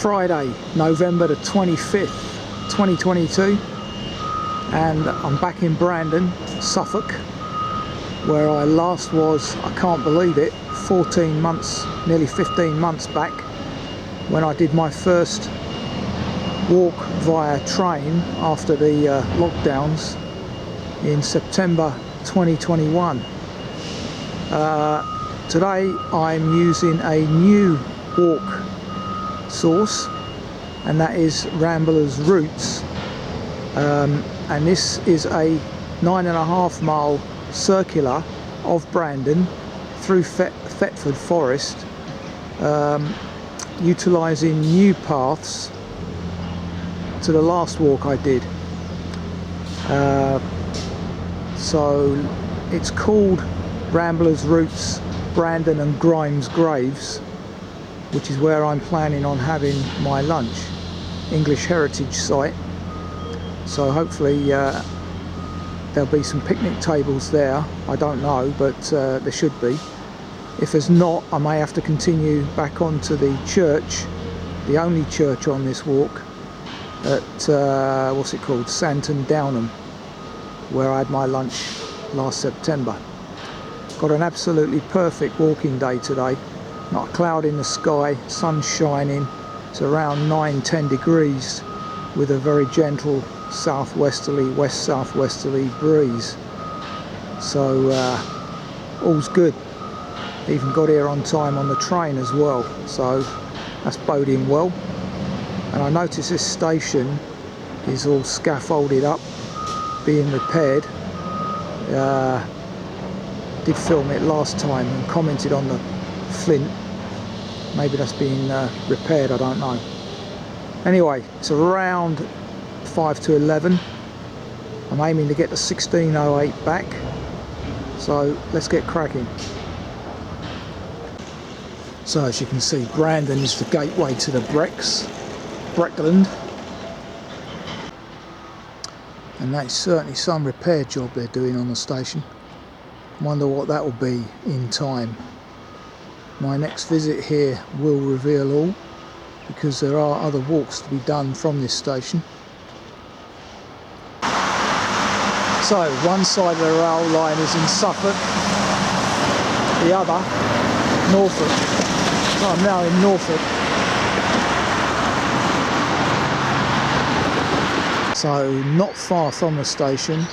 Friday, November the 25th, 2022, and I'm back in Brandon, Suffolk, where I last was, I can't believe it, 14 months, nearly 15 months back, when I did my first walk via train after the lockdowns in September 2021. Today I'm using a new walk source, and that is Ramblers Routes, and this is a 9.5 mile circular of Brandon through Thetford Forest, utilising new paths to the last walk I did. So it's called Ramblers Routes Brandon and Grimes Graves, which is where I'm planning on having my lunch. English heritage site, so hopefully there'll be some picnic tables there. I don't know, but there should be. If there's not, I may have to continue back onto the church, the only church on this walk, at what's it called, Santon Downham, where I had my lunch last September. Got an absolutely perfect walking day today. Not a cloud in the sky, sun shining. It's around 9-10 degrees with a very gentle southwesterly, west southwesterly breeze. So all's good. Even got here on time on the train as well, so that's boding well. And I notice this station is all scaffolded up, being repaired. Did film it last time and commented on the flint. Maybe that's been repaired, I don't know. Anyway, it's around 5 to 11. I'm aiming to get to 1608 back, so let's get cracking. So as you can see, Brandon is the gateway to the Breckland, and that's certainly some repair job they're doing on the station. Wonder what that will be in time. My next visit here will reveal all, because there are other walks to be done from this station. So one side of the rail line is in Suffolk, the other Norfolk. So I'm now in Norfolk. So not far from the station,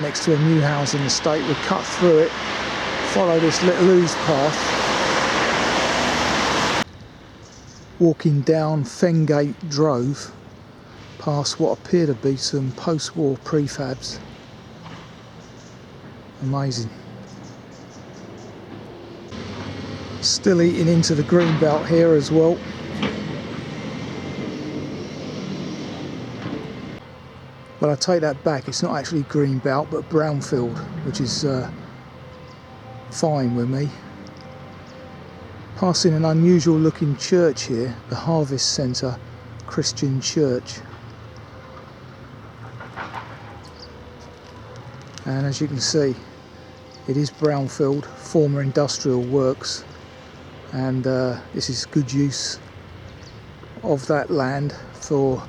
next to a new housing estate. We cut through it, follow this little ooze path, walking down Fengate Drove, past what appear to be some post-war prefabs. Amazing. Still eating into the green belt here as well. But I take that back, it's not actually green belt but brownfield, which is fine with me. Passing an unusual looking church here, the Harvest Centre Christian Church. And as you can see, it is brownfield, former industrial works, and this is good use of that land for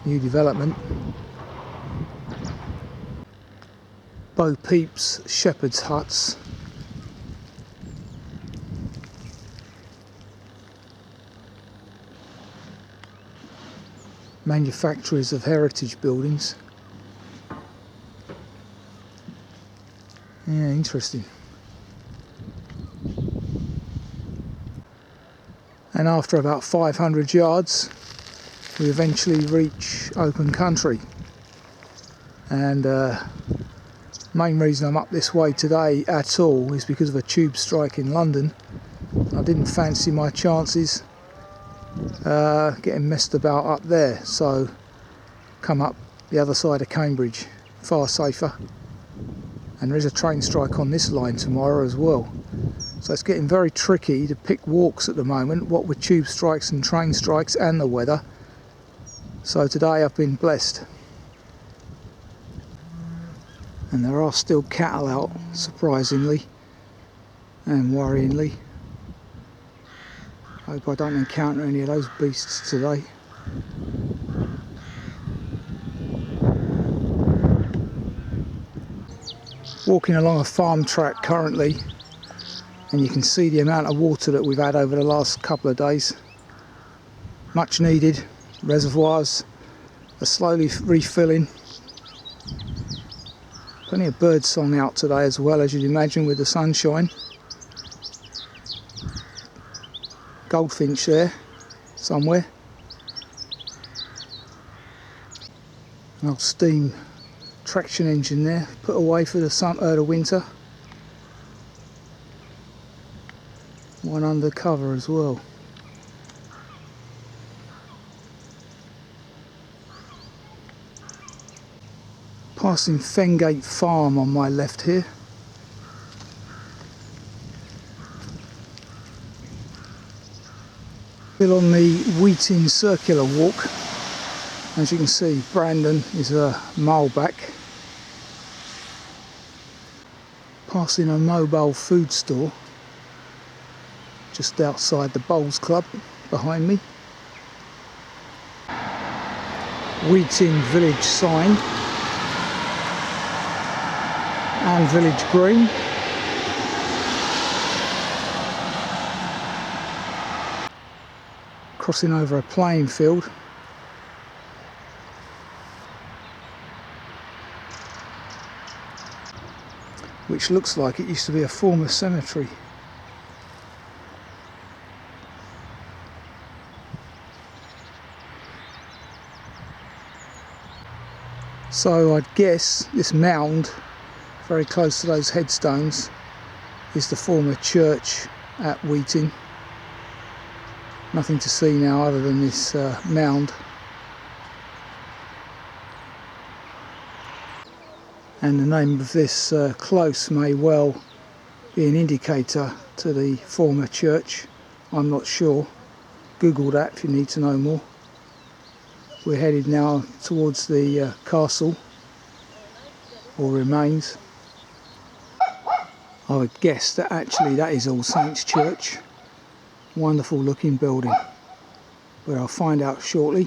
new development. Bo Peep's shepherd's huts. Manufacturers of heritage buildings. Yeah, interesting. And after about 500 yards, we eventually reach open country. And main reason I'm up this way today at all is because of a tube strike in London. I didn't fancy my chances getting messed about up there, so come up the other side of Cambridge, far safer. And there is a train strike on this line tomorrow as well, so it's getting very tricky to pick walks at the moment, what with tube strikes and train strikes and the weather. So today I've been blessed, and there are still cattle out, surprisingly and worryingly. Hope I don't encounter any of those beasts today. Walking along a farm track currently, and you can see the amount of water that we've had over the last couple of days. Much needed. Reservoirs are slowly refilling. Plenty of bird song out today as well, as you'd imagine, with the sunshine. Goldfinch there somewhere. An old steam traction engine there, put away for the winter. One undercover as well. Passing Fengate Farm on my left here. Still on the Wheeting circular walk. As you can see, Brandon is a mile back. Passing a mobile food store just outside the Bowls Club behind me. Wheeting village sign and village green. Crossing over a playing field. Which looks like it used to be a former cemetery. So I'd guess this mound, very close to those headstones, is the former church at Wheeting. Nothing to see now other than this mound. And the name of this close may well be an indicator to the former church. I'm not sure. Google that if you need to know more. We're headed now towards the castle, or remains. I would guess that actually that is All Saints Church. Wonderful looking building, but I'll find out shortly.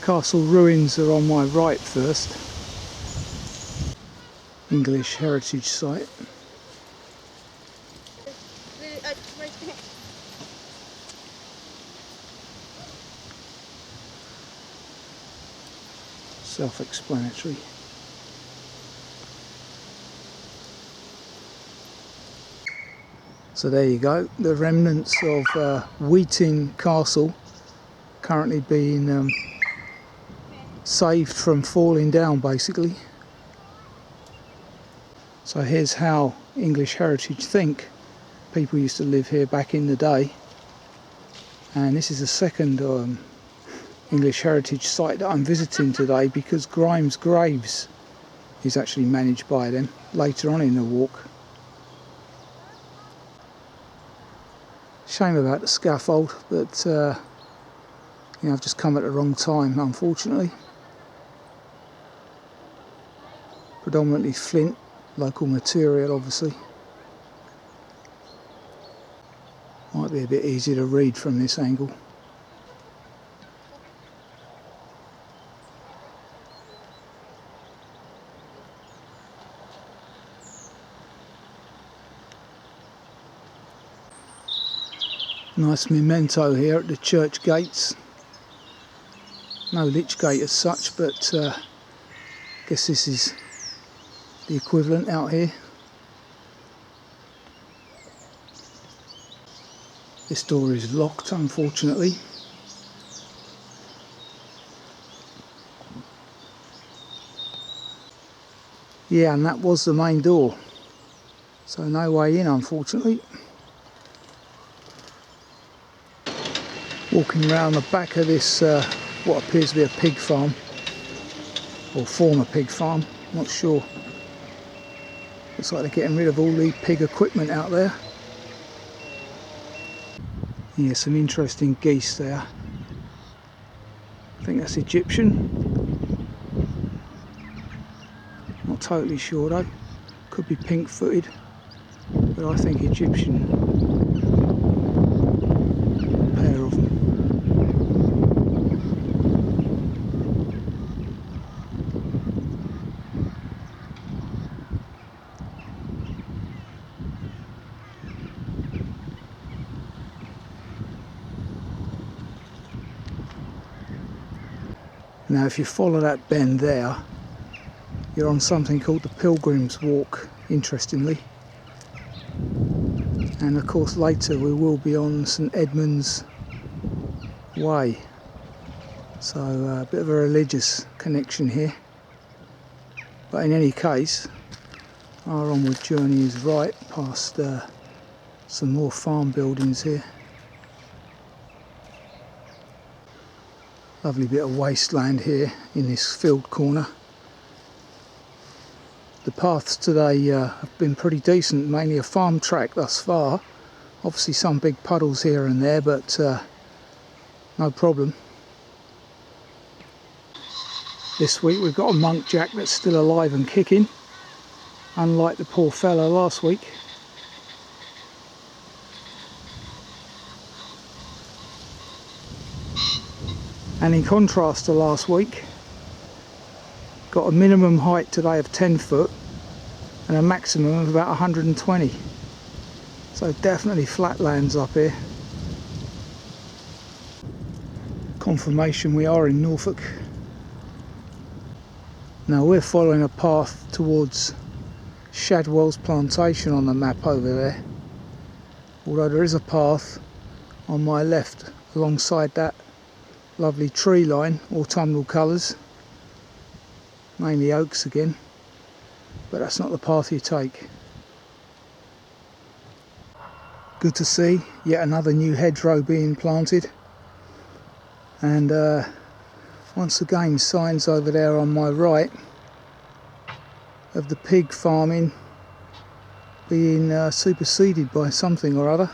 Castle ruins are on my right first. English heritage site. Self-explanatory. So there you go, the remnants of Wheeting Castle currently being saved from falling down, basically. So here's how English heritage think people used to live here back in the day. And this is the second English heritage site that I'm visiting today, because Grimes Graves is actually managed by them later on in the walk. Shame about the scaffold, but you know, I've just come at the wrong time, unfortunately. Predominantly flint, local material obviously. Might be a bit easier to read from this angle. Nice memento here at the church gates. No lich gate as such, but I guess this is the equivalent out here. This door is locked, unfortunately. Yeah, and that was the main door, so no way in, unfortunately. Walking around the back of this what appears to be a pig farm, or former pig farm, not sure. Looks like they're getting rid of all the pig equipment out there. Yeah, some interesting geese there. I think that's Egyptian. Not totally sure though. Could be pink-footed, but I think Egyptian. Now if you follow that bend there, you're on something called the Pilgrim's Walk, interestingly. And of course later we will be on St Edmund's Way. So a bit of a religious connection here. But in any case, our onward journey is right past some more farm buildings here. Lovely bit of wasteland here in this field corner. The paths today have been pretty decent, mainly a farm track thus far. Obviously some big puddles here and there, but no problem. This week we've got a monkjack that's still alive and kicking, unlike the poor fella last week. And in contrast to last week, got a minimum height today of 10 foot and a maximum of about 120. So definitely flatlands up here. Confirmation we are in Norfolk. Now we're following a path towards Shadwell's plantation on the map over there. Although there is a path on my left alongside that lovely tree line, autumnal colours, mainly oaks again, but that's not the path you take. Good to see yet another new hedgerow being planted, and once again signs over there on my right of the pig farming being superseded by something or other.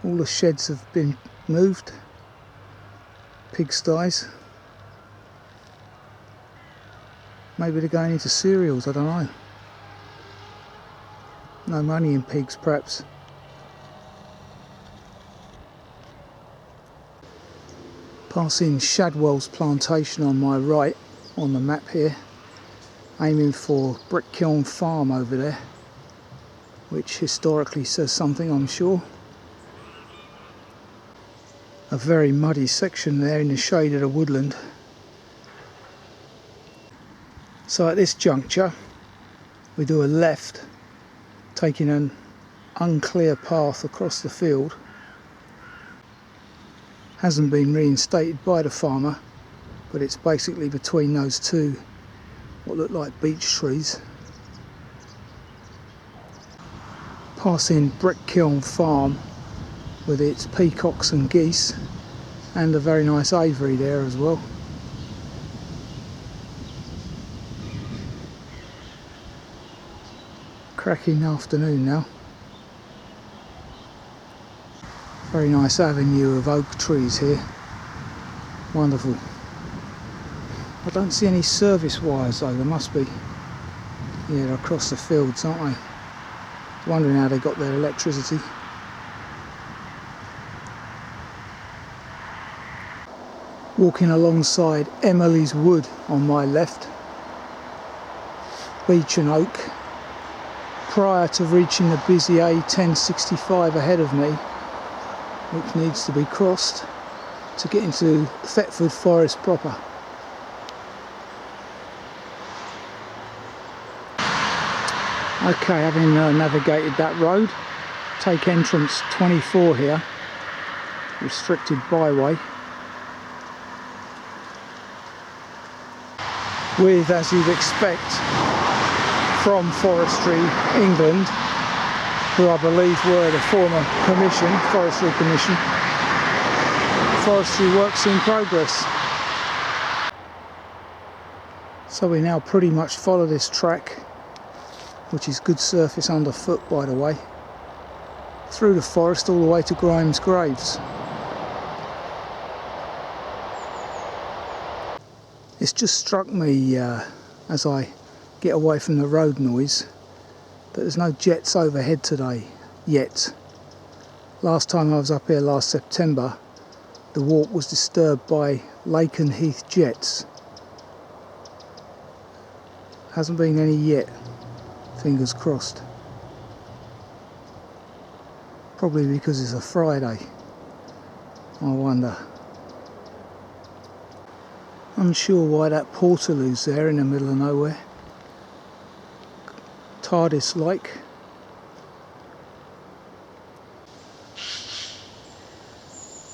All the sheds have been moved, pigsties. Maybe they're going into cereals, I don't know. No money in pigs perhaps. Passing Shadwell's plantation on my right on the map here, aiming for Brick Kiln Farm over there, which historically says something, I'm sure. A very muddy section there in the shade of the woodland. So at this juncture we do a left, taking an unclear path across the field. Hasn't been reinstated by the farmer, but it's basically between those two what look like beech trees. Passing Brick Kiln Farm with its peacocks and geese, and a very nice aviary there as well. Cracking afternoon now. Very nice avenue of oak trees here. Wonderful. I don't see any service wires though, there must be. Yeah, they're across the fields, aren't they? Wondering how they got their electricity. Walking alongside Emily's Wood on my left. Beech and oak. Prior to reaching the busy A1065 ahead of me, which needs to be crossed to get into Thetford Forest proper. Okay, having navigated that road, take entrance 24 here, restricted byway, with, as you'd expect from Forestry England, who I believe were the former commission, Forestry Commission, forestry works in progress. So we now pretty much follow this track, which is good surface underfoot by the way, through the forest all the way to Grimes Graves. It's just struck me as I get away from the road noise that there's no jets overhead today, yet. Last time I was up here last September, the walk was disturbed by Lake and Heath jets. Hasn't been any yet, fingers crossed. Probably because it's a Friday, I wonder. Unsure why that portaloo's there in the middle of nowhere. TARDIS like.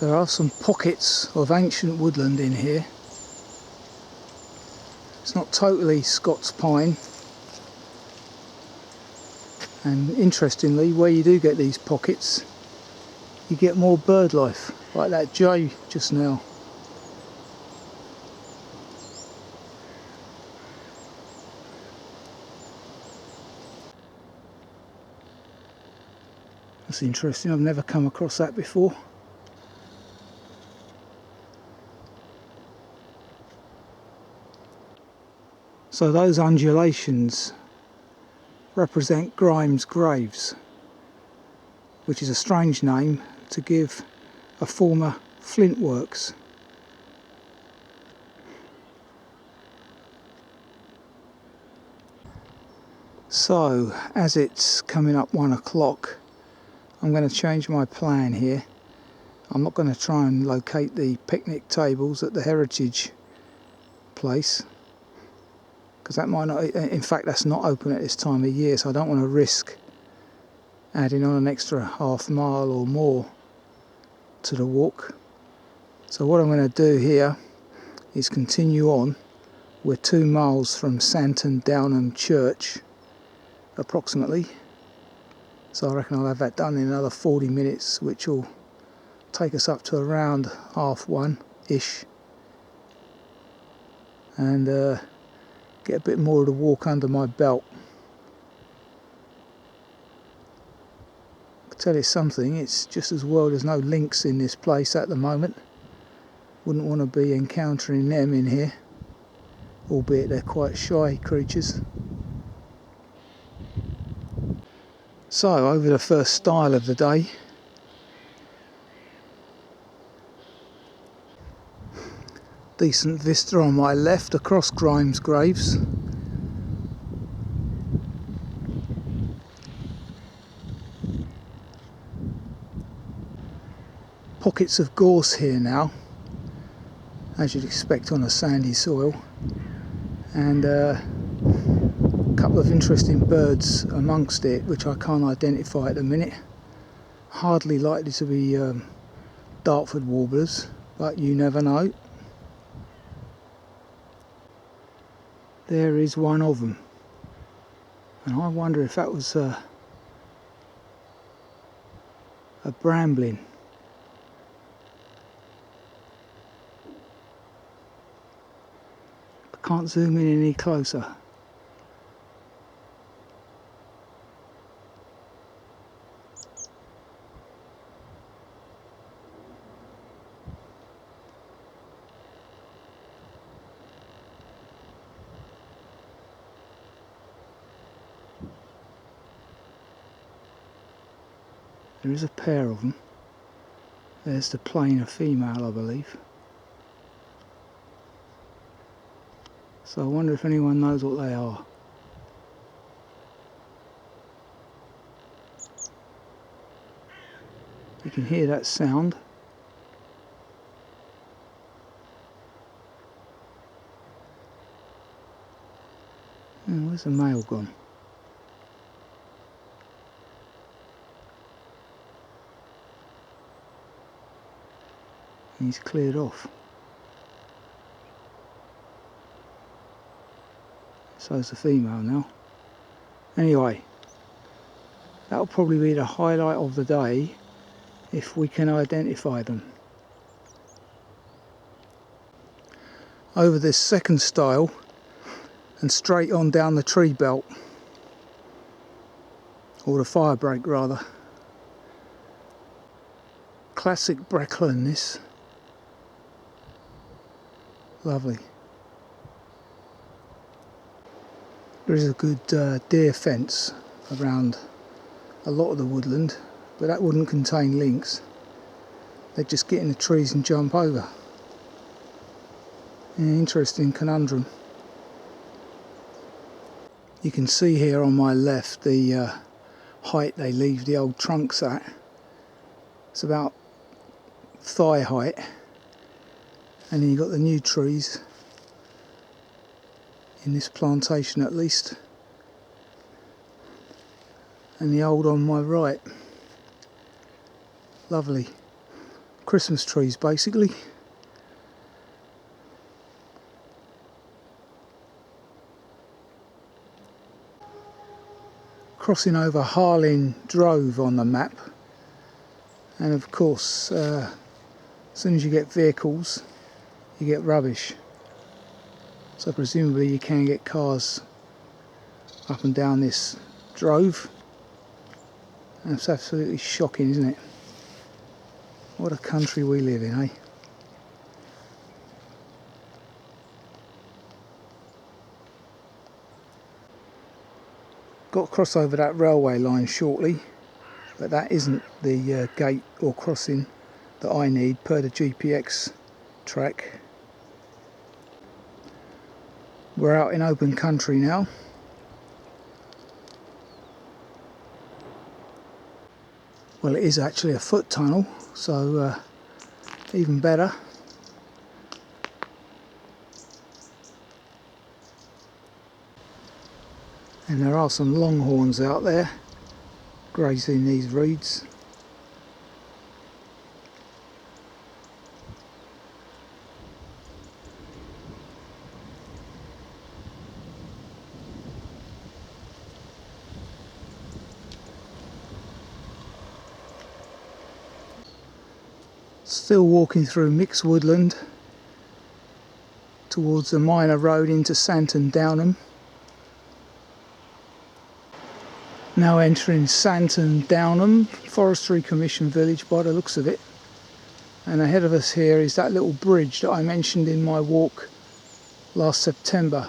There are some pockets of ancient woodland in here. It's not totally Scots pine. And interestingly, where you do get these pockets, you get more bird life, like that jay just now. That's interesting, I've never come across that before. So those undulations represent Grimes Graves, which is a strange name to give a former flint works. So as it's coming up 1 o'clock, I'm going to change my plan here. I'm not going to try and locate the picnic tables at the heritage place, because that might not, in fact that's not open at this time of year, so I don't want to risk adding on an extra half mile or more to the walk. So what I'm going to do here is continue on. We're 2 miles from Sandton Downham church approximately, so I reckon I'll have that done in another 40 minutes, which will take us up to around 1:30ish, and get a bit more of the walk under my belt. I'll tell you something, it's just as well there's no lynx in this place at the moment. Wouldn't want to be encountering them in here, albeit they're quite shy creatures. So over the first stile of the day. Decent vista on my left across Grimes Graves. Pockets of gorse here now, as you'd expect on a sandy soil, and a couple of interesting birds amongst it which I can't identify at the minute. Hardly likely to be Dartford warblers, but you never know. There is one of them, and I wonder if that was a brambling. I can't zoom in any closer. There is a pair of them. There's the plainer female, I believe. So I wonder if anyone knows what they are. You can hear that sound. Oh, where's the male gone? He's cleared off. So's the female now. Anyway, that'll probably be the highlight of the day if we can identify them. Over this second stile and straight on down the tree belt, or the fire break rather. Classic Breckland this. Lovely. There is a good deer fence around a lot of the woodland, but that wouldn't contain lynx. They'd just get in the trees and jump over. An interesting conundrum. You can see here on my left the height they leave the old trunks at. It's about thigh height, and then you've got the new trees in this plantation at least, and the old on my right. Lovely Christmas trees basically. Crossing over Hereward Drove on the map, and of course as soon as you get vehicles you get rubbish, so presumably you can get cars up and down this drove, and it's absolutely shocking, isn't it? What a country we live in, eh? Got to cross over that railway line shortly, but that isn't the gate or crossing that I need per the GPX track. We're out in open country now. Well, it is actually a foot tunnel, so even better. And there are some longhorns out there grazing these reeds. Still walking through mixed woodland towards a minor road into Santon Downham. Now entering Sandton Downham, Forestry Commission village by the looks of it. And ahead of us here is that little bridge that I mentioned in my walk last September.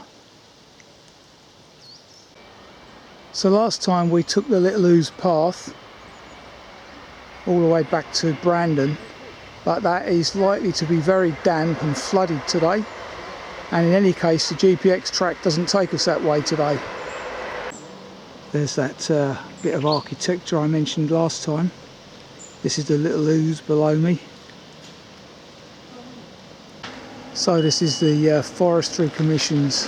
So last time we took the Little Ouse path all the way back to Brandon, but that is likely to be very damp and flooded today, and in any case the GPX track doesn't take us that way today. There's that bit of architecture I mentioned last time. This is the Little Ouse below me. So this is the Forestry Commission's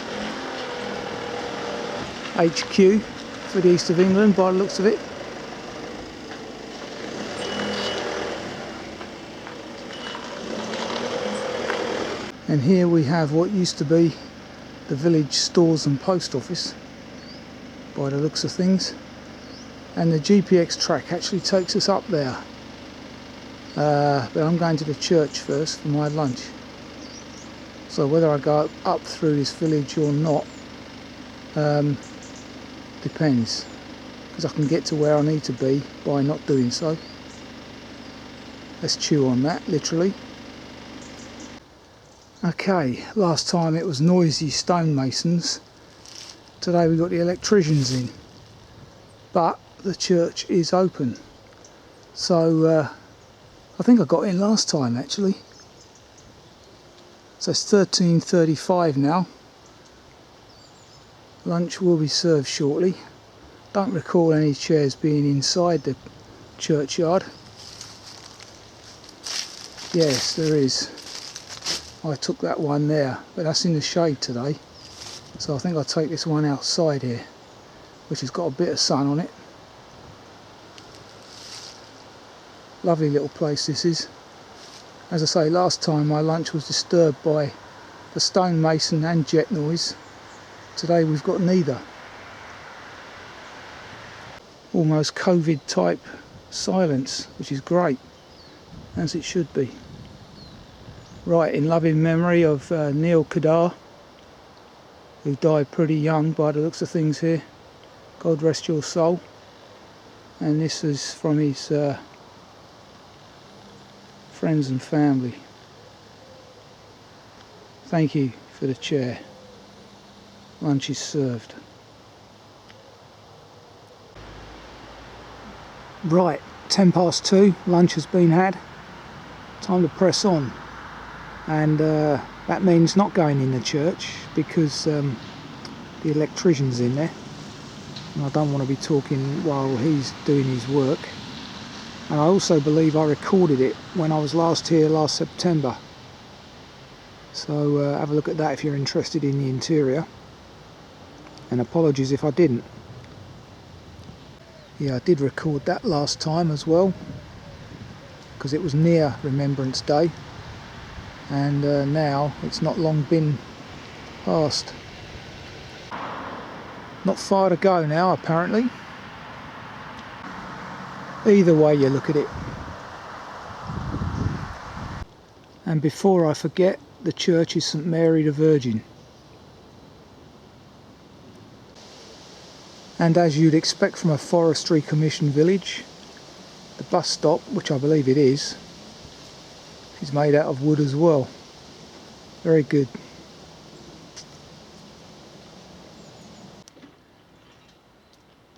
HQ for the east of England by the looks of it. And here we have what used to be the village stores and post office by the looks of things, and the GPX track actually takes us up there, but I'm going to the church first for my lunch, so whether I go up through this village or not depends, because I can get to where I need to be by not doing so. Let's chew on that, literally. Okay, last time it was noisy stonemasons. Today we've got the electricians in, but the church is open, so I think I got in last time actually. So it's 13:35 now. Lunch will be served shortly. Don't recall any chairs being inside the churchyard. Yes, there is. I took that one there, but that's in the shade today. So I think I'll take this one outside here, which has got a bit of sun on it. Lovely little place this is. As I say, last time my lunch was disturbed by the stonemason and jet noise. Today we've got neither. Almost COVID type silence, which is great, as it should be. Right, in loving memory of Neil Kadar, who died pretty young by the looks of things here. God rest your soul. And this is from his friends and family. Thank you for the chair. Lunch is served. Right, 2:10, lunch has been had. Time to press on. And that means not going in the church, because the electrician's in there and I don't want to be talking while he's doing his work. And I also believe I recorded it when I was last here last September, so have a look at that if you're interested in the interior. and apologies if I didn't. Yeah, I did record that last time as well, because it was near Remembrance Day, and now it's not long been past. Not far to go now, apparently. Either way you look at it. And before I forget, the church is St Mary the Virgin. And as you'd expect from a Forestry Commission village, the bus stop, which I believe it is made out of wood as well. Very good.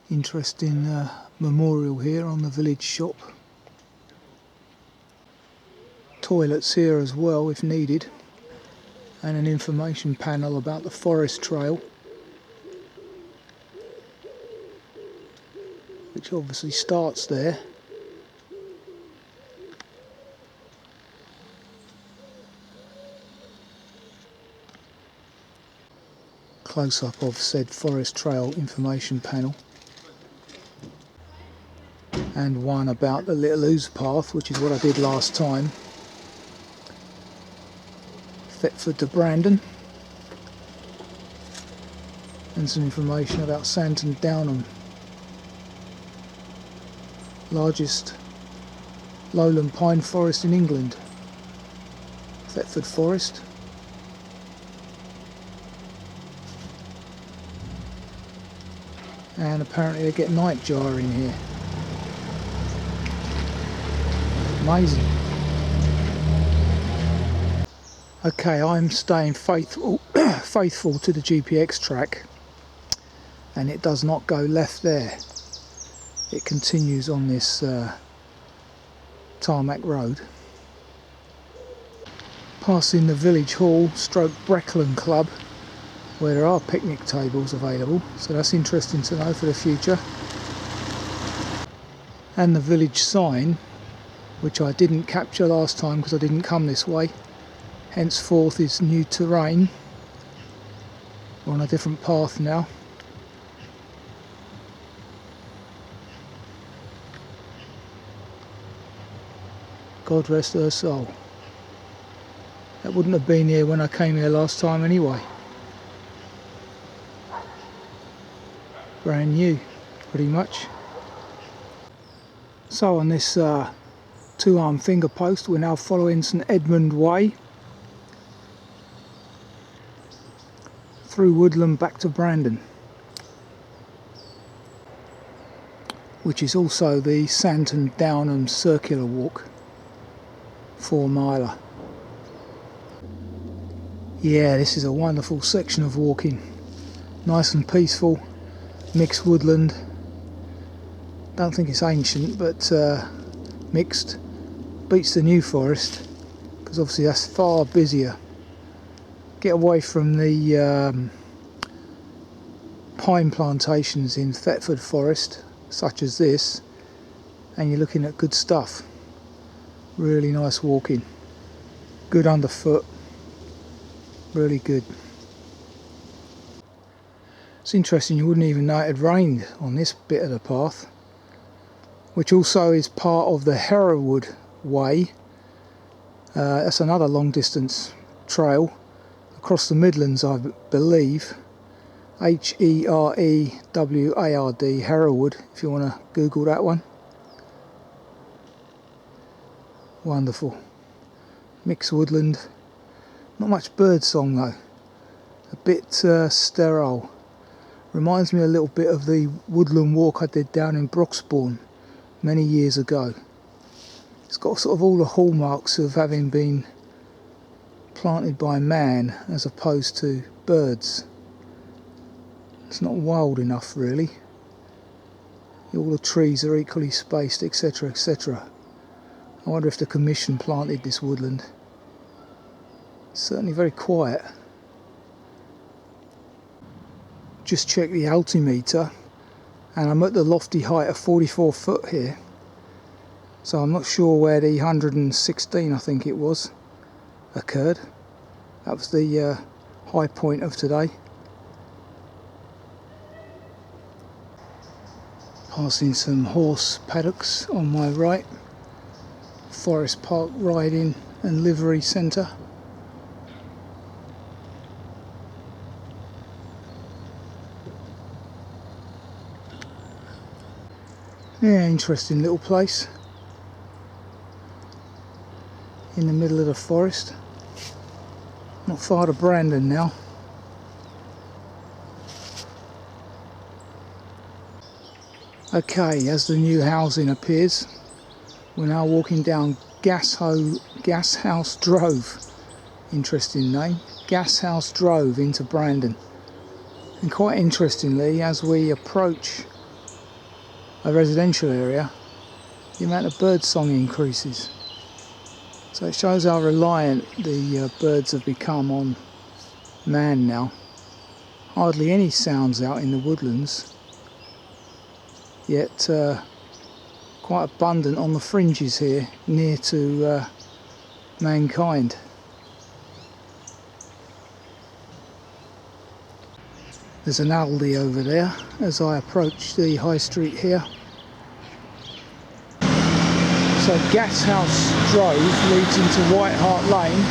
Interesting memorial here on the village shop. Toilets here as well if needed, and an information panel about the forest trail, which obviously starts there. Close up of said forest trail information panel, and one about the Little Ooze path, which is what I did last time. Thetford to Brandon, and some information about Sandton Downham, largest lowland pine forest in England. Thetford Forest. And apparently they get nightjar in here. Amazing. Okay, I'm staying faithful to the GPX track, and it does not go left there. It continues on this tarmac road. Passing the village hall stroke Breckland Club, where there are picnic tables available, so that's interesting to know for the future. And the village sign, which I didn't capture last time because I didn't come this way. Henceforth is new terrain. We're on a different path now. God rest her soul. That wouldn't have been here when I came here last time anyway. Brand new, pretty much. So on this two-arm finger post, we're now following St Edmund Way, through woodland back to Brandon, which is also the Santon Downham circular walk, 4 miler. Yeah, this is a wonderful section of walking, nice and peaceful, mixed woodland. Don't think it's ancient, but mixed. Beats the New Forest, because obviously that's far busier. Get away from the pine plantations in Thetford Forest, such as this, and you're looking at good stuff. Really nice walking, good underfoot, really good. It's interesting, you wouldn't even know it had rained on this bit of the path, which also is part of the Hereward Way. That's another long distance trail across the Midlands, I believe. Hereward, Hereward, if you want to Google that one. Wonderful. Mixed woodland. Not much bird song though. A bit sterile. Reminds me a little bit of the woodland walk I did down in Broxbourne many years ago. It's got sort of all the hallmarks of having been planted by man as opposed to birds. It's not wild enough really. All the trees are equally spaced, etc, etc. I wonder if the Commission planted this woodland. It's certainly very quiet. Just checked the altimeter and I'm at the lofty height of 44 foot here. So I'm not sure where the 116, I think it was, occurred. That was the high point of today. Passing some horse paddocks on my right. Forest Park Riding and Livery Centre. Yeah, interesting little place in the middle of the forest. Not far to Brandon now. Okay, as the new housing appears, we're now walking down Gashouse Drove. Interesting name. Gashouse Drove into Brandon. And quite interestingly, as we approach a residential area, the amount of bird song increases. So it shows how reliant the birds have become on man now. Hardly any sounds out in the woodlands, yet quite abundant on the fringes here near to mankind. There's an Aldi over there as I approach the high street here. So Gashouse Drove leads into White Hart Lane,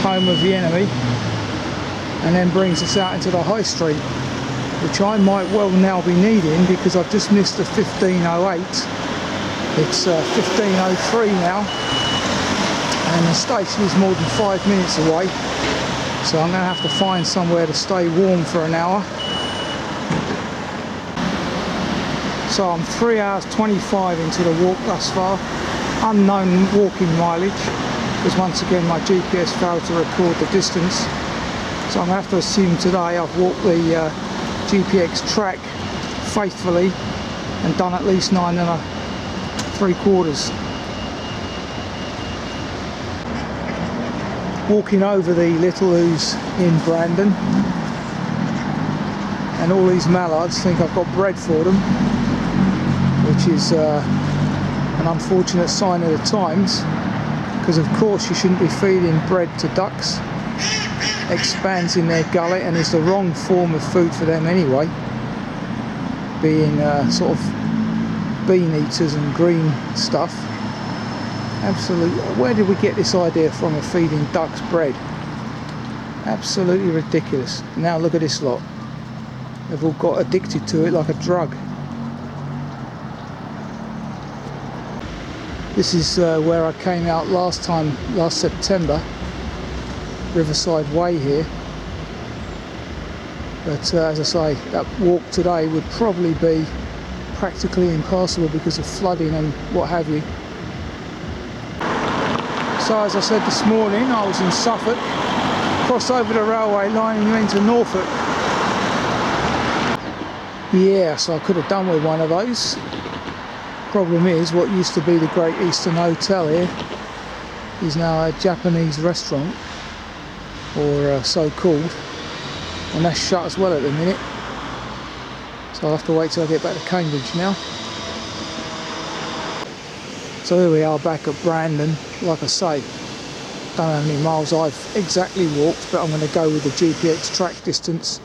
home of the enemy, and then brings us out into the high street, which I might well now be needing because I've just missed the 15:08. It's 15:03 now, and the station is more than 5 minutes away, so I'm going to have to find somewhere to stay warm for an hour. So I'm 3 hours 25 into the walk thus far. Unknown walking mileage, because once again my GPS failed to record the distance. So I'm going to have to assume today I've walked the GPX track faithfully and done at least 9 3/4. Walking over the little ooze in Brandon, and all these mallards think I've got bread for them, which is an unfortunate sign of the times, because of course you shouldn't be feeding bread to ducks. Expands in their gullet and is the wrong form of food for them anyway, being sort of bean eaters and green stuff. Absolutely, where did we get this idea from of feeding ducks bread? Absolutely ridiculous. Now look at this lot, they've all got addicted to it like a drug. This is where I came out last September, Riverside Way here, but as I say, that walk today would probably be practically impossible because of flooding and what have you. So as I said this morning, I was in Suffolk, crossed over the railway line and went to Norfolk. Yeah, so I could have done with one of those. Problem is, what used to be the Great Eastern Hotel here is now a Japanese restaurant, or so called, and that's shut as well at the minute, so I'll have to wait till I get back to Cambridge now. So here we are back at Brandon. Like I say, don't know how many miles I've exactly walked, but I'm going to go with the GPX track distance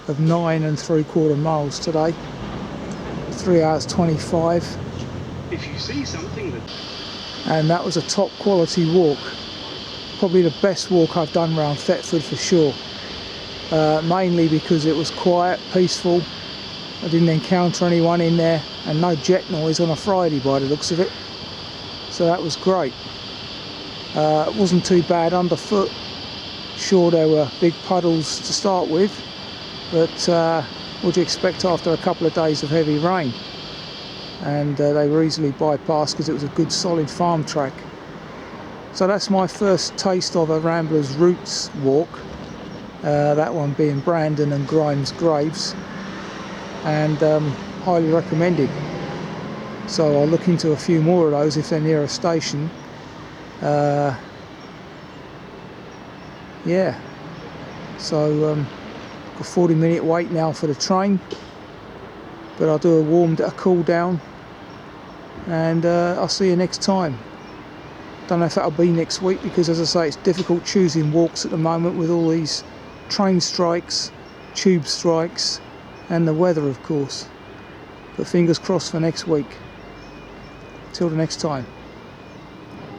of 9 3/4 miles today. 3 hours 25. If you see something that... And that was a top quality walk. Probably the best walk I've done around Thetford for sure. Mainly because it was quiet, peaceful. I didn't encounter anyone in there, and no jet noise on a Friday by the looks of it. So that was great. It wasn't too bad underfoot. Sure, there were big puddles to start with, but what do you expect after a couple of days of heavy rain? And they were easily bypassed because it was a good solid farm track. So that's my first taste of a Ramblers Routes walk, that one being Brandon and Grimes Graves, and highly recommended. So I'll look into a few more of those if they're near a station. Yeah, so got a 40-minute wait now for the train, but I'll do a cool down, and I'll see you next time. Don't know if that'll be next week, because as I say, it's difficult choosing walks at the moment with all these train strikes, tube strikes, and the weather of course. But fingers crossed for next week. Till the next time.